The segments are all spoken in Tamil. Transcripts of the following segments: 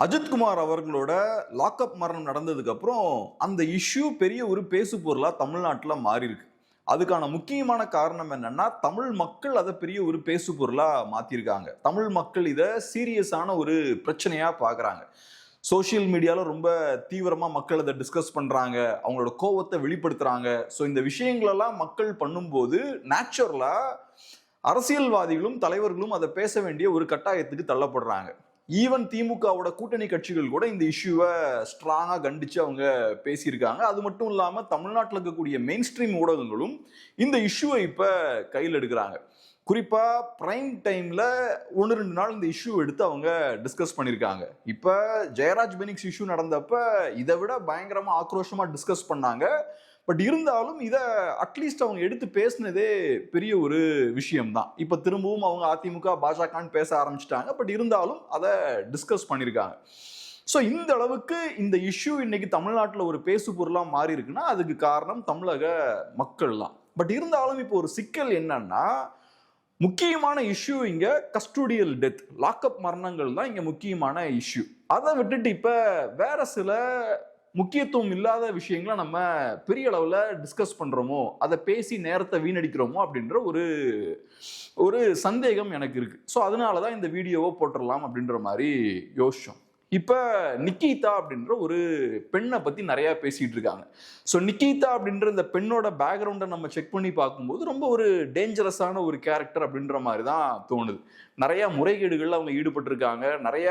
அஜித்குமார் அவர்களோட லாக்அப் மரணம் நடந்ததுக்கு அப்புறம் அந்த இஷ்யூ பெரிய ஒரு பேசு பொருளா தமிழ்நாட்டில் மாறி இருக்கு. அதுக்கான முக்கியமான காரணம் என்னன்னா, தமிழ் மக்கள் அதை பெரிய ஒரு பேசு பொருளா மாத்திருக்காங்க. தமிழ் மக்கள் இதை சீரியஸான ஒரு பிரச்சனையா பாக்குறாங்க. சோசியல் மீடியால ரொம்ப தீவிரமா மக்கள் அதை டிஸ்கஸ் பண்றாங்க, அவங்களோட கோவத்தை வெளிப்படுத்துறாங்க. ஸோ இந்த விஷயங்களெல்லாம் மக்கள் பண்ணும்போது நேச்சுரலா அரசியல்வாதிகளும் தலைவர்களும் அதை பேச வேண்டிய ஒரு கட்டாயத்துக்கு தள்ளப்படுறாங்க. ஈவன் திமுகவோட கூட்டணி கட்சிகள் கூட இந்த இஷ்யூவை ஸ்ட்ராங்கா கண்டிச்சு அவங்க பேசியிருக்காங்க. அது மட்டும் இல்லாம தமிழ்நாட்டில் இருக்கக்கூடிய மெயின் ஸ்ட்ரீம் ஊடகங்களும் இந்த இஷ்யூவை இப்ப கையில் எடுக்கிறாங்க. குறிப்பா பிரைம் டைம்ல 1-2 நாள் இந்த இஷ்யூ எடுத்து அவங்க டிஸ்கஸ் பண்ணியிருக்காங்க. இப்ப ஜெயராஜ் பெனிக்ஸ் இஷ்யூ நடந்தப்ப இதை விட பயங்கரமா ஆக்ரோஷமா டிஸ்கஸ் பண்ணாங்க. பட் இருந்தாலும் இதை அட்லீஸ்ட் அவங்க எடுத்து பேசினதே பெரிய ஒரு விஷயம்தான். இப்ப திரும்பவும் அவங்க அதிமுக பாஜகன்னு பேச ஆரம்பிச்சிட்டாங்க. பட் இருந்தாலும் அதை டிஸ்கஸ் பண்ணியிருக்காங்க. ஸோ இந்த அளவுக்கு இந்த இஷ்யூ இன்னைக்கு தமிழ்நாட்டில் ஒரு பேசு பொருளாக மாறி இருக்குன்னா அதுக்கு காரணம் தமிழக மக்கள் தான். பட் இருந்தாலும் இப்போ ஒரு சிக்கல் என்னன்னா, முக்கியமான இஷ்யூ இங்க கஸ்டோடியல் டெத், லாக்அப் மரணங்கள் தான் இங்க முக்கியமான இஷ்யூ. அதை விட்டுட்டு இப்ப வேற சில முக்கியத்துவம் இல்லாத விஷயங்களை நம்ம பெரிய அளவுல டிஸ்கஸ் பண்றோமோ, அதை பேசி நேரத்தை வீணடிக்கிறோமோ அப்படின்ற ஒரு சந்தேகம் எனக்கு இருக்கு. ஸோ அதனாலதான் இந்த வீடியோவை போட்டுடலாம் அப்படின்ற மாதிரி யோசிச்சோம். இப்ப நிக்கிதா அப்படின்ற ஒரு பெண்ணை பத்தி நிறைய பேசிட்டு இருக்காங்க. ஸோ நிக்கிதா அப்படின்ற இந்த பெண்ணோட பேக்ரவுண்டை நம்ம செக் பண்ணி பார்க்கும்போது ரொம்ப ஒரு டேஞ்சரஸான ஒரு கேரக்டர் அப்படின்ற மாதிரி தான் தோணுது. நிறைய முறைகேடுகள்ல அவங்க ஈடுபட்டிருக்காங்க, நிறைய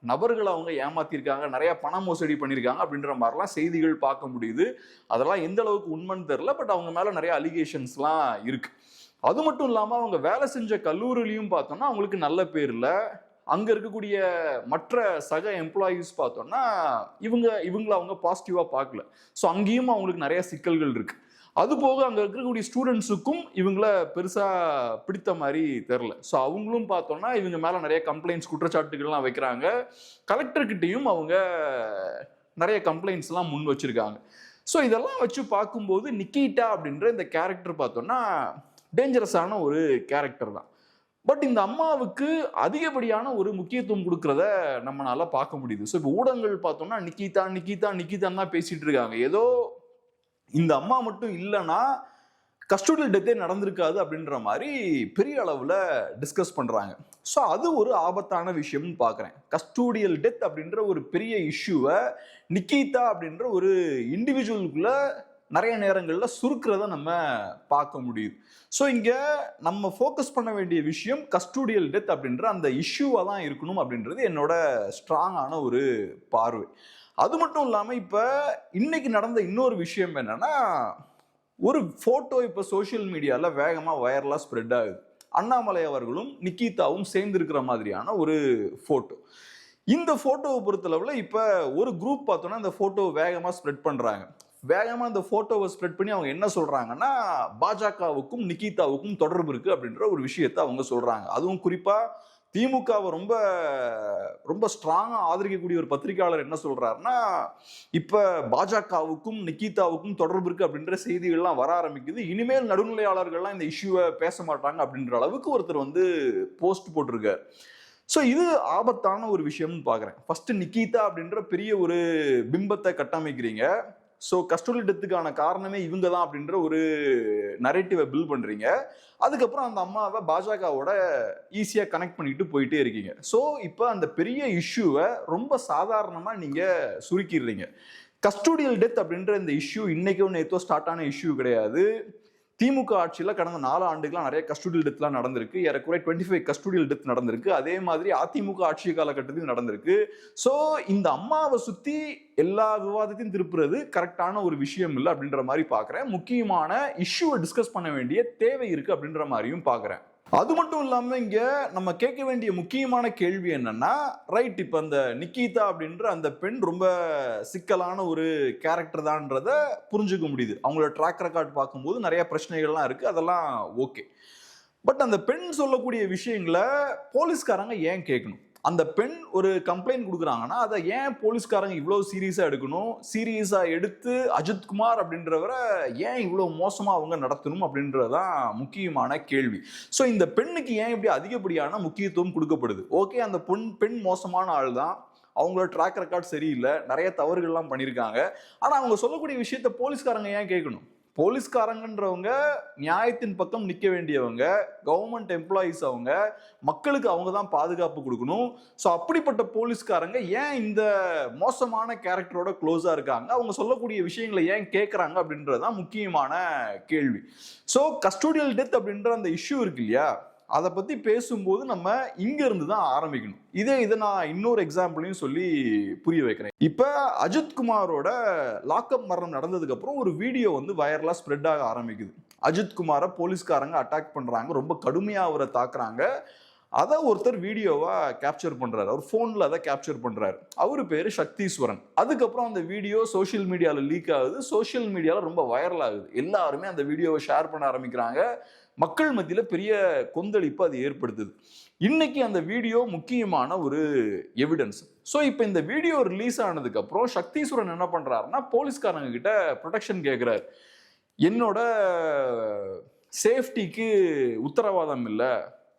நபர்களை அவங்க ஏமாத்திருக்காங்க, நிறைய பண மோசடி பண்ணியிருக்காங்க அப்படின்ற மாதிரிலாம் செய்திகள் பார்க்க முடியுது. அதெல்லாம் எந்த அளவுக்கு உண்மைன்னு தெரியல. பட் அவங்க மேல நிறைய அலிகேஷன்ஸ்லாம் இருக்கு. அது மட்டும் இல்லாம அவங்க வேலை செஞ்ச கல்லூரிலையும் பார்த்தோம்னா அவங்களுக்கு நல்ல பேர் இல்லை. அங்க இருக்கக்கூடிய மற்ற சக எம்ப்ளாயீஸ் பார்த்தோம்னா இவங்களை அவங்க பாசிட்டிவா பார்க்கல. ஸோ அங்கேயும் அவங்களுக்கு நிறைய சிக்கல்கள் இருக்கு. அது போக அங்க இருக்கக்கூடிய ஸ்டூடெண்ட்ஸுக்கும் இவங்கள பெருசா பிடித்த மாதிரி தெரில. ஸோ அவங்களும் பார்த்தோம்னா இவங்க மேல நிறைய கம்ப்ளைண்ட்ஸ், குற்றச்சாட்டுகள்லாம் வைக்கிறாங்க. கலெக்டர்கிட்டையும் அவங்க நிறைய கம்ப்ளைண்ட்ஸ் எல்லாம் முன் வச்சிருக்காங்க. ஸோ இதெல்லாம் வச்சு பார்க்கும்போது நிக்கிதா அப்படின்ற இந்த கேரக்டர் பார்த்தோம்னா டேஞ்சரஸான ஒரு கேரக்டர் தான். பட் இந்த அம்மாவுக்கு அதிகப்படியான ஒரு முக்கியத்துவம் கொடுக்கறத நம்மளால பார்க்க முடியுது. ஸோ இப்போ ஊடகங்கள் பார்த்தோம்னா நிக்கிதா நிக்கிதா நிக்கிதான் தான் பேசிட்டு இருக்காங்க. ஏதோ இந்த அம்மா மட்டும் இல்லைன்னா கஸ்டோடியல் டெத்தே நடந்திருக்காது அப்படின்ற மாதிரி பெரிய அளவுல டிஸ்கஸ் பண்றாங்க. ஸோ அது ஒரு ஆபத்தான விஷயம்னு பார்க்குறேன். கஸ்டோடியல் டெத் அப்படின்ற ஒரு பெரிய இஷ்யூவை நிக்கிதா அப்படின்ற ஒரு இண்டிவிஜுவலுக்குள்ள நிறைய நேரங்களில் சுருக்கிறத நம்ம பார்க்க முடியுது. ஸோ இங்கே நம்ம ஃபோக்கஸ் பண்ண வேண்டிய விஷயம் கஸ்டோடியல் டெத் அப்படின்ற அந்த இஷ்யூவாக தான் இருக்கணும் அப்படின்றது என்னோட ஸ்ட்ராங்கான ஒரு பார்வை. அது மட்டும் இல்லாமல் இப்போ இன்னைக்கு நடந்த இன்னொரு விஷயம் என்னன்னா, ஒரு ஃபோட்டோ இப்போ சோசியல் மீடியாவில் வேகமாக வைரலாக ஸ்ப்ரெட் ஆகுது. அண்ணாமலை அவர்களும் நிக்கிதாவும் சேர்ந்து இருக்கிற மாதிரியான ஒரு ஃபோட்டோ. இந்த ஃபோட்டோவை பொறுத்தளவில் இப்போ ஒரு குரூப் பார்த்தோன்னா இந்த ஃபோட்டோவை வேகமாக ஸ்ப்ரெட் பண்ணுறாங்க. வேகமா இந்த போட்டோவை ஸ்ப்ரெட் பண்ணி அவங்க என்ன சொல்றாங்கன்னா, பாஜகவுக்கும் நிக்கிதாவுக்கும் தொடர்பு இருக்கு அப்படின்ற ஒரு விஷயத்தை அவங்க சொல்றாங்க. அதுவும் குறிப்பா திமுகவை ரொம்ப ரொம்ப ஸ்ட்ராங்கா ஆதரிக்கக்கூடிய ஒரு பத்திரிகையாளர் என்ன சொல்றாருன்னா, இப்ப பாஜகவுக்கும் நிக்கிதாவுக்கும் தொடர்பு இருக்கு அப்படின்ற செய்திகள்லாம் வர ஆரம்பிக்குது. இனிமேல் நடுநிலையாளர்கள்லாம் இந்த இஷ்யூவை பேச மாட்டாங்க அப்படின்ற அளவுக்கு ஒருத்தர் போஸ்ட் போட்டிருக்காரு. ஸோ இது ஆபத்தான ஒரு விஷயம்னு பாக்குறேன். ஃபர்ஸ்ட் நிக்கிதா அப்படின்ற பெரிய ஒரு பிம்பத்தை கட்டமைக்கிறீங்க. ஸோ கஸ்டோடியல் டெத்துக்கான காரணமே இவங்க தான் அப்படின்ற ஒரு நரேட்டிவை பில்ட் பண்றீங்க. அதுக்கப்புறம் அந்த அம்மாவை பாஜகவோட ஈஸியா கனெக்ட் பண்ணிட்டு போயிட்டே இருக்கீங்க. ஸோ இப்போ அந்த பெரிய இஷ்யூவை ரொம்ப சாதாரணமா நீங்க சுருக்கிடுறீங்க. கஸ்டோடியல் டெத் அப்படின்ற இந்த இஷ்யூ இன்னைக்கு நேத்தோ ஸ்டார்ட் ஆன இஷ்யூ கிடையாது. திமுக ஆட்சியில் கடந்த 4 ஆண்டுகளாக நிறைய கஸ்டோடியல் டெத்லாம் நடந்திருக்கு. ஏறக்குறைய 25 கஸ்டோடியல் டெத் நடந்திருக்கு. அதே மாதிரி அதிமுக ஆட்சி காலகட்டத்தில் நடந்திருக்கு. ஸோ இந்த அம்மாவை சுத்தி எல்லா விவாதத்தையும் திருப்புறது கரெக்டான ஒரு விஷயம் இல்லை அப்படின்ற மாதிரி பார்க்குறேன். முக்கியமான இஷ்யூவை டிஸ்கஸ் பண்ண வேண்டிய தேவை இருக்கு அப்படின்ற மாதிரியும் பார்க்குறேன். அது மட்டும் இல்லாம இங்க நம்ம கேட்க வேண்டிய முக்கியமான கேள்வி என்னன்னா, ரைட், இப்ப அந்த நிக்கிதா அப்படின்ற அந்த பெண் ரொம்ப சிக்கலான ஒரு கேரக்டர் தான்றத புரிஞ்சுக்க முடியுது. அவங்களோட ட்ராக் ரெக்கார்ட் பார்க்கும்போது நிறைய பிரச்சனைகள்லாம் இருக்கு, அதெல்லாம் ஓகே. பட் அந்த பெண் சொல்லக்கூடிய விஷயங்களை போலீஸ்காரங்க ஏன் கேட்கணும்? அந்த பெண் ஒரு கம்ப்ளைண்ட் கொடுக்குறாங்கன்னா அதை ஏன் போலீஸ்காரங்க இவ்வளவு சீரியஸா எடுக்கணும்? சீரியஸா எடுத்து அஜித்குமார் அப்படின்றவரை ஏன் இவ்வளவு மோசமா அவங்க நடத்தணும் அப்படின்றதான் முக்கியமான கேள்வி. ஸோ இந்த பெண்ணுக்கு ஏன் இப்படி அதிகப்படியான முக்கியத்துவம் கொடுக்கப்படுது? ஓகே, அந்த பெண் மோசமான ஆள் தான், அவங்களோட ட்ராக் ரெக்கார்ட் சரியில்லை, நிறைய தவறுகள்லாம் பண்ணியிருக்காங்க. ஆனா அவங்க சொல்லக்கூடிய விஷயத்த போலீஸ்காரங்க ஏன் கேட்கணும்? போலீஸ்காரங்கன்றவங்க நியாயத்தின் பக்கம் நிக்க வேண்டியவங்க, கவர்மெண்ட் எம்ப்ளாயிஸ், அவங்க மக்களுக்கு அவங்க தான் பாதுகாப்பு கொடுக்கணும். ஸோ அப்படிப்பட்ட போலீஸ்காரங்க ஏன் இந்த மோசமான கேரக்டரோட க்ளோஸா இருக்காங்க, அவங்க சொல்லக்கூடிய விஷயங்களை ஏன் கேட்கறாங்க அப்படின்றதுதான் முக்கியமான கேள்வி. ஸோ கஸ்டோடியல் டெத் அப்படின்ற அந்த இஷ்யூ இருக்கு இல்லையா, அதை பத்தி பேசும்போது நம்ம இங்க இருந்து தான் ஆரம்பிக்கணும். இதை நான் இன்னொரு எக்ஸாம்பிளையும் சொல்லி புரிய வைக்கிறேன். இப்ப அஜித் குமாரோட லாக்அப் மரணம் நடந்ததுக்கு அப்புறம் ஒரு வீடியோ வந்து வைரலா ஸ்ப்ரெட் ஆக ஆரம்பிக்குது. அஜித் குமாரை போலீஸ்காரங்க அட்டாக் பண்றாங்க, ரொம்ப கடுமையா அவரை தாக்குறாங்க. அதை ஒருத்தர் வீடியோவா கேப்சர் பண்றாரு, அவர் போன்ல அதை கேப்சர் பண்றாரு. அவரு பேரு சக்தீஸ்வரன். அதுக்கப்புறம் அந்த வீடியோ சோசியல் மீடியால லீக் ஆகுது, சோசியல் மீடியால ரொம்ப வைரல் ஆகுது. எல்லாருமே அந்த வீடியோவை ஷேர் பண்ண ஆரம்பிக்கிறாங்க. மக்கள் மத்தியில பெரிய கொந்தளிப்பு அது ஏற்படுத்துது. இன்னைக்கு அந்த வீடியோ முக்கியமான ஒரு எவிடன்ஸ். ஸோ இப்போ இந்த வீடியோ ரிலீஸ் ஆனதுக்கு அப்புறம் சக்தீஸ்வரன் என்ன பண்றாருன்னா, போலீஸ்காரங்க கிட்ட ப்ரொடெக்ஷன் கேட்கிறாரு. என்னோட சேஃப்டிக்கு உத்தரவாதம் இல்லை,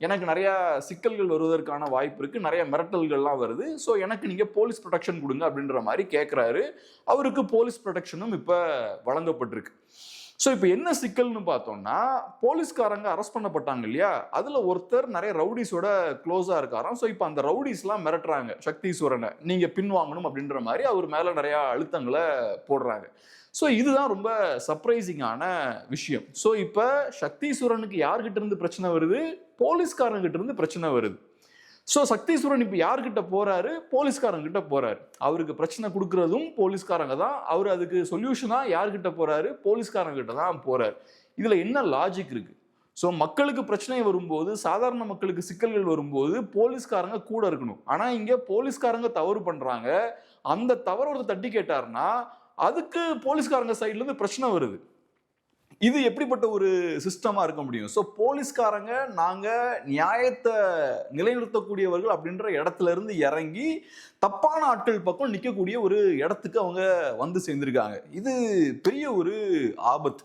எனக்கு நிறைய சிக்கல்கள் வருவதற்கான வாய்ப்பு இருக்கு, நிறைய மிரட்டல்கள்லாம் வருது, ஸோ எனக்கு நீங்க போலீஸ் ப்ரொடெக்ஷன் கொடுங்க அப்படின்ற மாதிரி கேட்கிறாரு. அவருக்கு போலீஸ் ப்ரொடெக்ஷனும் இப்ப வழங்கப்பட்டிருக்கு. ஸோ இப்போ என்ன சிக்கல்னு பார்த்தோம்னா, போலீஸ்காரங்க அரெஸ்ட் பண்ணப்பட்டாங்க இல்லையா, அதுல ஒருத்தர் நிறைய ரவுடிஸோட க்ளோஸா இருக்காராம். ஸோ இப்போ அந்த ரவுடிஸ்லாம் மிரட்டுறாங்க சக்தீஸ்வரனை, நீங்க பின்வாங்கணும் அப்படின்ற மாதிரி அவர் மேல நிறைய அழுத்தங்களை போடுறாங்க. ஸோ இதுதான் ரொம்ப சர்ப்ரைசிங்கான விஷயம். ஸோ இப்போ சக்தீஸ்வரனுக்கு யார்கிட்ட இருந்து பிரச்சனை வருது? போலீஸ்காரங்க கிட்ட இருந்து பிரச்சனை வருது. ஸோ சக்தீஸ்வரன் இப்போ யார்கிட்ட போறாரு? போலீஸ்காரங்க கிட்ட போறாரு. அவருக்கு பிரச்சனை கொடுக்கறதும் போலீஸ்காரங்க தான். அவர் அதுக்கு சொல்யூஷனா யார்கிட்ட போறாரு? போலீஸ்காரங்க கிட்ட தான் போறாரு. இதுல என்ன லாஜிக் இருக்கு? ஸோ மக்களுக்கு பிரச்சனை வரும்போது, சாதாரண மக்களுக்கு சிக்கல்கள் வரும்போது போலீஸ்காரங்க கூட இருக்கணும். ஆனா இங்க போலீஸ்காரங்க தவறு பண்றாங்க. அந்த தவறு ஒருத்தர் தட்டி கேட்டாருன்னா அதுக்கு போலீஸ்காரங்க சைட்ல இருந்து பிரச்சனை வருது. இது எப்படிப்பட்ட ஒரு சிஸ்டமா இருக்க முடியும்? ஸோ போலீஸ்காரங்க நாங்க நியாயத்தை நிலைநிறுத்தக்கூடியவர்கள் அப்படின்ற இடத்துல இருந்து இறங்கி தப்பான ஆட்கள் பக்கம் நிற்கக்கூடிய ஒரு இடத்துக்கு அவங்க வந்து சேர்ந்திருக்காங்க. இது பெரிய ஒரு ஆபத்து.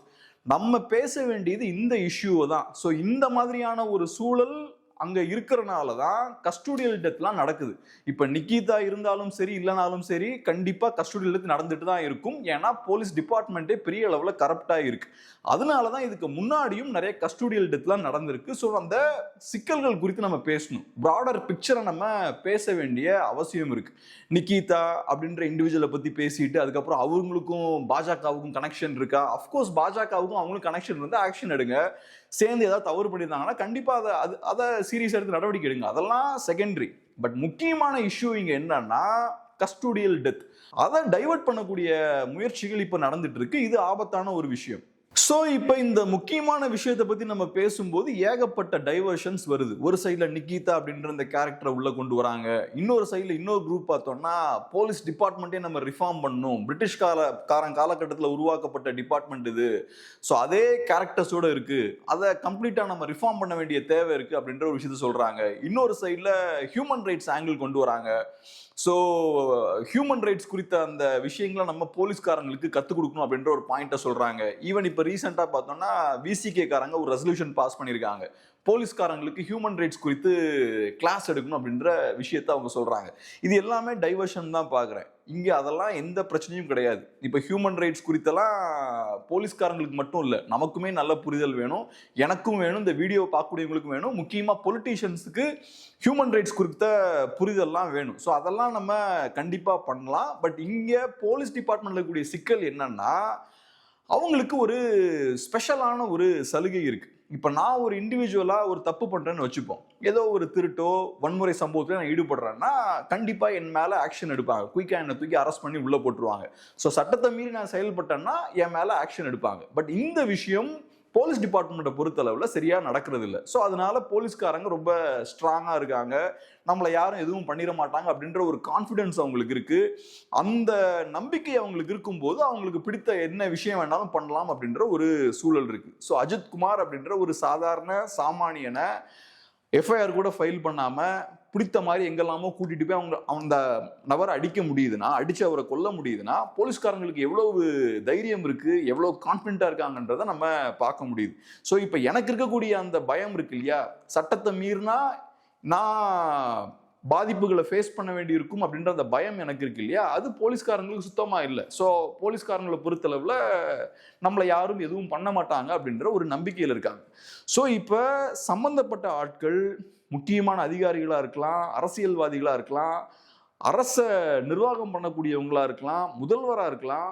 நம்ம பேச வேண்டியது இந்த இஷ்யூவை தான். ஸோ இந்த மாதிரியான ஒரு சூழல் அங்க இருக்கிறனால தான் கஸ்டோடியல் டெத்லாம் நடக்குது. இப்ப நிக்கிதா இருந்தாலும் சரி, இல்லைனாலும் சரி, கண்டிப்பா கஸ்டோடியல் டெத் நடந்துட்டு தான் இருக்கும். ஏன்னா போலீஸ் டிபார்ட்மெண்ட்டே பெரிய அளவுல கரப்டா இருக்கு. அதனாலதான் இதுக்கு முன்னாடியும் நிறைய கஸ்டோடியல் டெத்லாம் நடந்திருக்கு. ஸோ அந்த சிக்கல்கள் குறித்து நம்ம பேசணும். ப்ராடர் பிக்சரை நம்ம பேச வேண்டிய அவசியம் இருக்கு. நிக்கிதா அப்படின்ற இண்டிவிஜுவலை பத்தி பேசிட்டு அதுக்கப்புறம் அவங்களுக்கும் பாஜகவுக்கும் கனெக்ஷன் இருக்கா? அஃப்கோர்ஸ் பாஜகவுக்கும் அவங்களுக்கும் கனெக்ஷன் இருந்தால் ஆக்ஷன் எடுங்க. சேர்ந்து ஏதாவது தவறு பண்ணியிருந்தாங்கன்னா கண்டிப்பா அதை சீரியஸ் எடுத்து நடவடிக்கை எடுங்க. அதெல்லாம் செகண்டரி. பட் முக்கியமான இஷ்யூ இங்க என்னன்னா கஸ்டோடியல் டெத். அதை டைவர்ட் பண்ணக்கூடிய முயற்சிகள் இப்ப நடந்துட்டு இருக்கு. இது ஆபத்தான ஒரு விஷயம். ஸோ இப்போ இந்த முக்கியமான விஷயத்தை பத்தி நம்ம பேசும்போது ஏகப்பட்ட டைவர்ஷன்ஸ் வருது. ஒரு சைட்ல நிக்கிதா அப்படின்ற இந்த கேரக்டரை உள்ள கொண்டு வராங்க. இன்னொரு சைட்ல இன்னொரு குரூப் பார்த்தோம்னா போலீஸ் டிபார்ட்மெண்ட்டே நம்ம ரிஃபார்ம் பண்ணணும், பிரிட்டிஷ் காலகட்டத்தில் உருவாக்கப்பட்ட டிபார்ட்மெண்ட் இது, ஸோ அதே கேரக்டர்ஸோட இருக்கு, அதை கம்ப்ளீட்டா நம்ம ரிஃபார்ம் பண்ண வேண்டிய தேவை இருக்கு அப்படின்ற ஒரு விஷயத்த சொல்றாங்க. இன்னொரு சைட்ல ஹியூமன் ரைட்ஸ் ஆங்கிள் கொண்டு வராங்க. ஸோ ஹியூமன் ரைட்ஸ் குறித்த அந்த விஷயங்களை நம்ம போலீஸ்காரங்களுக்கு கற்றுக் கொடுக்கணும் அப்படின்ற ஒரு பாயிண்ட்டை சொல்றாங்க. ஈவன் இப்போ ரீசெண்டாக பார்த்தோம்னா விசிகே காரங்க ஒரு ரெசல்யூஷன் பாஸ் பண்ணியிருக்காங்க, போலீஸ்காரங்களுக்கு ஹியூமன் ரைட்ஸ் குறித்து கிளாஸ் எடுக்கணும் அப்படின்ற விஷயத்த அவங்க சொல்றாங்க. இது எல்லாமே டைவர்ஷன் தான் பார்க்குறேன். இங்கே அதெல்லாம் எந்த பிரச்சனையும் கிடையாது. இப்போ ஹியூமன் ரைட்ஸ் குறித்தெல்லாம் போலீஸ்காரங்களுக்கு மட்டும் இல்லை, நமக்குமே நல்ல புரிதல் வேணும், எனக்கும் வேணும், இந்த வீடியோ பார்க்கக்கூடியவங்களுக்கும் வேணும். முக்கியமாக பொலிட்டீஷியன்ஸுக்கு ஹியூமன் ரைட்ஸ் குறித்த புரிதல்லாம் வேணும். ஸோ அதெல்லாம் நம்ம கண்டிப்பாக பண்ணலாம். பட் இங்கே போலீஸ் டிபார்ட்மெண்ட்ல இருக்கக்கூடிய சிக்கல் என்னன்னா, அவங்களுக்கு ஒரு ஸ்பெஷலான ஒரு சலுகை இருக்கு. இப்போ நான் ஒரு இண்டிவிஜுவலா ஒரு தப்பு பண்றேன்னு வச்சுப்போம், ஏதோ ஒரு திருட்டோ வன்முறை சம்பவத்தில் நான் ஈடுபடுறேன்னா கண்டிப்பா என் மேல ஆக்ஷன் எடுப்பாங்க. குயிக்கா என்னை தூக்கி அரெஸ்ட் பண்ணி உள்ள போட்டுருவாங்க. ஸோ சட்டத்தை மீறி நான் செயல்பட்டேன்னா என் மேல ஆக்ஷன் எடுப்பாங்க. பட் இந்த விஷயம் போலீஸ் டிபார்ட்மெண்ட்டை பொறுத்தளவுல சரியா நடக்கிறது இல்லை. ஸோ அதனால போலீஸ்காரங்க ரொம்ப ஸ்ட்ராங்கா இருக்காங்க, நம்மளை யாரும் எதுவும் பண்ணிட மாட்டாங்க அப்படின்ற ஒரு கான்ஃபிடன்ஸ் அவங்களுக்கு இருக்கு. அந்த நம்பிக்கை அவங்களுக்கு இருக்கும்போது அவங்களுக்கு பிடித்த என்ன விஷயம் வேணாலும் பண்ணலாம் அப்படின்ற ஒரு சூழல் இருக்கு. ஸோ அஜித் குமார் அப்படின்ற ஒரு சாதாரண சாமானியனை எஃப்ஐஆர் கூட ஃபைல் பண்ணாம பிடித்த மாதிரி எங்கெல்லாமோ கூட்டிட்டு போய் அந்த நபரை அடிக்க முடியுதுன்னா, அடிச்சு அவரை கொல்ல முடியுதுன்னா போலீஸ்காரங்களுக்கு எவ்வளவு தைரியம் இருக்கு, எவ்வளவு கான்ஃபிடென்ட்டா இருக்காங்கன்றத நம்ம பார்க்க முடியுது. ஸோ இப்போ எனக்கு இருக்கக்கூடிய அந்த பயம் இருக்கு இல்லையா, சட்டத்தை மீறினா நான் பாதிப்புகளை ஃபேஸ் பண்ண வேண்டி இருக்கும் அப்படின்ற அந்த பயம் எனக்கு இருக்கு இல்லையா, அது போலீஸ்காரங்களுக்கு சுத்தமா இல்லை. ஸோ போலீஸ்காரங்களை பொறுத்தளவுல நம்மளை யாரும் எதுவும் பண்ண மாட்டாங்க அப்படின்ற ஒரு நம்பிக்கையில் இருக்காங்க. ஸோ இப்போ சம்பந்தப்பட்ட ஆட்கள் முக்கியமான அதிகாரிகளா இருக்கலாம், அரசியல்வாதிகளா இருக்கலாம், அரச நிர்வாகம் பண்ணக்கூடியவங்களா இருக்கலாம், முதல்வரா இருக்கலாம்,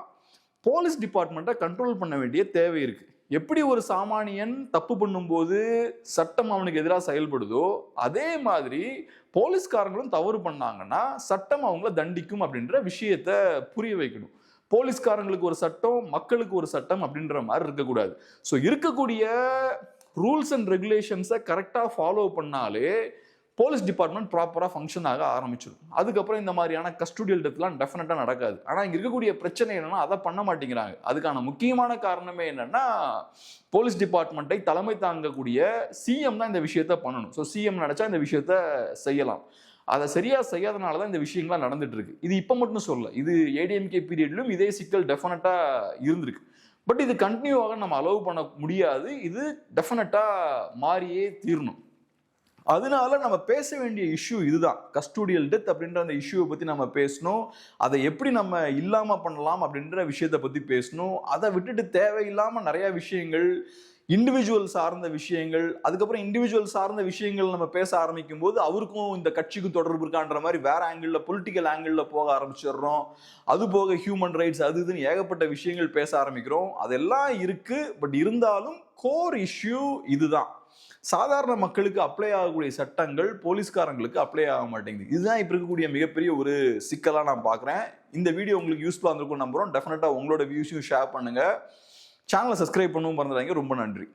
போலீஸ் டிபார்ட்மெண்ட்டை கண்ட்ரோல் பண்ண வேண்டிய தேவை இருக்கு. எப்படி ஒரு சாமானியன் தப்பு பண்ணும்போது சட்டம் அவனுக்கு எதிராக செயல்படுதோ அதே மாதிரி போலீஸ்காரங்களும் தவறு பண்ணாங்கன்னா சட்டம் அவங்கள தண்டிக்கும் அப்படின்ற விஷயத்த புரிய வைக்கணும். போலீஸ்காரங்களுக்கு ஒரு சட்டம், மக்களுக்கு ஒரு சட்டம் அப்படின்ற மாதிரி இருக்கக்கூடாது. ஸோ இருக்கக்கூடிய ரூல்ஸ் அண்ட் ரெகுலேஷன்ஸை கரெக்டாக ஃபாலோ பண்ணாலே போலீஸ் டிபார்ட்மெண்ட் ப்ராப்பராக ஃபங்க்ஷன் ஆக ஆரம்பிச்சிடும். அதுக்கப்புறம் இந்த மாதிரியான கஸ்டோடியல் டெத்லாம் டெஃபினட்டாக நடக்காது. ஆனால் இங்கே இருக்கக்கூடிய பிரச்சனை என்னன்னா அதை பண்ண மாட்டேங்கிறாங்க. அதுக்கான முக்கியமான காரணமே என்னன்னா போலீஸ் டிபார்ட்மெண்ட்டை தலைமை தாங்கக்கூடிய சிஎம் தான் இந்த விஷயத்த பண்ணணும். ஸோ சிஎம் நினைச்சா இந்த விஷயத்த செய்யலாம். அதை சரியா செய்யாதனால தான் இந்த விஷயங்கள்லாம் நடந்துட்டு இருக்கு. இது இப்போ மட்டும் சொல்லல, இது ஏடிஎம்கே பீரியட்லையும் இதே சிக்கல் டெஃபினட்டா இருந்திருக்கு. பட் இது கண்டினியூவாக நம்ம அலோவ் பண்ண முடியாது. இது டெஃபினட்டா மாறியே தீரணும். அதனால நம்ம பேச வேண்டிய இஷ்யூ இதுதான், கஸ்டோடியல் டெத் அப்படின்ற அந்த இஷ்யூவை பற்றி நம்ம பேசணும். அதை எப்படி நம்ம இல்லாமல் பண்ணலாம் அப்படின்ற விஷயத்தை பற்றி பேசணும். அதை விட்டுட்டு தேவையில்லாமல் நிறைய விஷயங்கள், இண்டிவிஜுவல் சார்ந்த விஷயங்கள், அதுக்கப்புறம் இண்டிவிஜுவல் சார்ந்த விஷயங்கள் நம்ம பேச ஆரம்பிக்கும் போது அவருக்கும் இந்த கட்சிக்கும் தொடர்பு இருக்கான்ற மாதிரி வேற ஆங்கிளில், பொலிட்டிக்கல் ஆங்கிளில் போக ஆரம்பிச்சிடுறோம். அது போக ஹியூமன் ரைட்ஸ் அது இதுன்னு ஏகப்பட்ட விஷயங்கள் பேச ஆரம்பிக்கிறோம். அதெல்லாம் இருக்கு. பட் இருந்தாலும் கோர் இஷ்யூ இதுதான். சாதாரண மக்களுக்கு அப்ளை ஆகக்கூடிய சட்டங்கள் போலீஸ்காரங்களுக்கு அப்ளை ஆக மாட்டேங்குது. இதுதான் இப்போ இருக்கக்கூடிய மிகப்பெரிய ஒரு சிக்கலாக நான் பார்க்குறேன். இந்த வீடியோ உங்களுக்கு யூஸ்ஃபுல்லாக இருந்திருக்கும் நம்புறோம். டெஃபினட்டாக உங்களோட வியூஸையும் ஷேர் பண்ணுங்க. சேனலை சப்ஸ்கிரைப் பண்ணவும் மறந்துடாதீங்க. ரொம்ப நன்றி.